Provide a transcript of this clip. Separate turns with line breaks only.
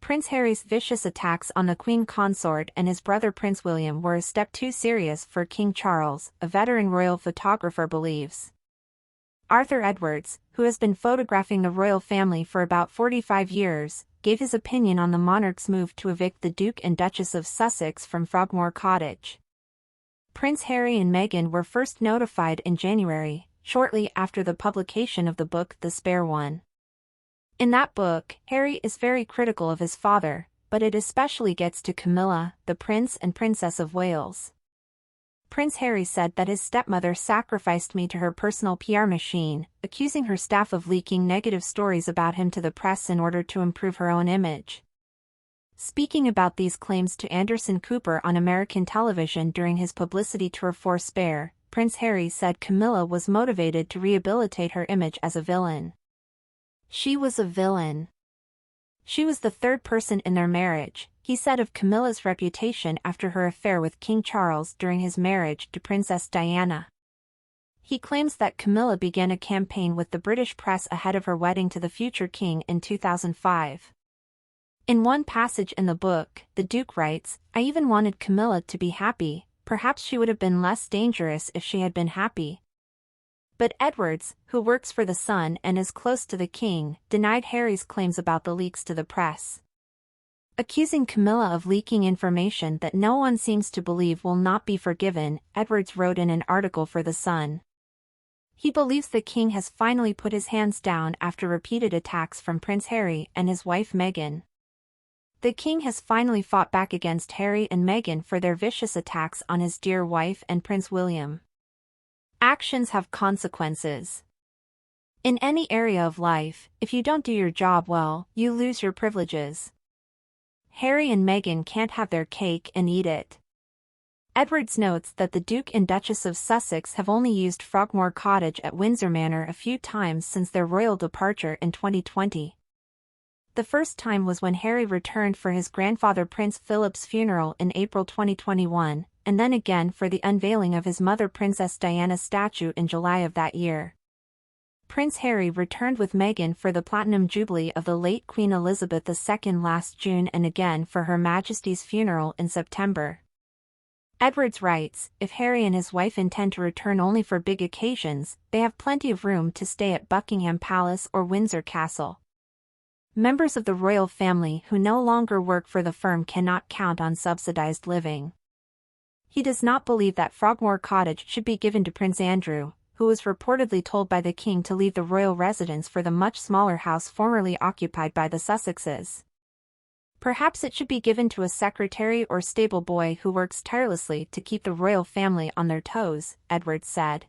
Prince Harry's vicious attacks on the Queen Consort and his brother Prince William were a step too serious for King Charles, a veteran royal photographer believes. Arthur Edwards, who has been photographing the royal family for about 45 years, gave his opinion on the monarch's move to evict the Duke and Duchess of Sussex from Frogmore Cottage. Prince Harry and Meghan were first notified in January, shortly after the publication of the book The Spare One. In that book, Harry is very critical of his father, but it especially gets to Camilla, the Prince and Princess of Wales. Prince Harry said that his stepmother sacrificed me to her personal PR machine, accusing her staff of leaking negative stories about him to the press in order to improve her own image. Speaking about these claims to Andersen Cooper on American television during his publicity tour for Spare, Prince Harry said Camilla was motivated to rehabilitate her image as a villain. She was a villain. She was the third person in their marriage, he said of Camilla's reputation after her affair with King Charles during his marriage to Princess Diana. He claims that Camilla began a campaign with the British press ahead of her wedding to the future king in 2005. In one passage in the book, the Duke writes, "I even wanted Camilla to be happy, perhaps she would have been less dangerous if she had been happy." But Edwards, who works for The Sun and is close to the king, denied Harry's claims about the leaks to the press. Accusing Camilla of leaking information that no one seems to believe will not be forgiven, Edwards wrote in an article for The Sun. He believes the king has finally put his hands down after repeated attacks from Prince Harry and his wife Meghan. The king has finally fought back against Harry and Meghan for their vicious attacks on his dear wife and Prince William. Actions have consequences. In any area of life, if you don't do your job well, you lose your privileges. Harry and Meghan can't have their cake and eat it. Edwards notes that the Duke and Duchess of Sussex have only used Frogmore Cottage at Windsor Manor a few times since their royal departure in 2020. The first time was when Harry returned for his grandfather Prince Philip's funeral in April 2021, and then again for the unveiling of his mother Princess Diana's statue in July of that year. Prince Harry returned with Meghan for the Platinum Jubilee of the late Queen Elizabeth II last June and again for Her Majesty's funeral in September. Edwards writes, if Harry and his wife intend to return only for big occasions, they have plenty of room to stay at Buckingham Palace or Windsor Castle. Members of the royal family who no longer work for the firm cannot count on subsidized living. He does not believe that Frogmore Cottage should be given to Prince Andrew, who was reportedly told by the king to leave the royal residence for the much smaller house formerly occupied by the Sussexes. Perhaps it should be given to a secretary or stable boy who works tirelessly to keep the royal family on their toes, Edwards said.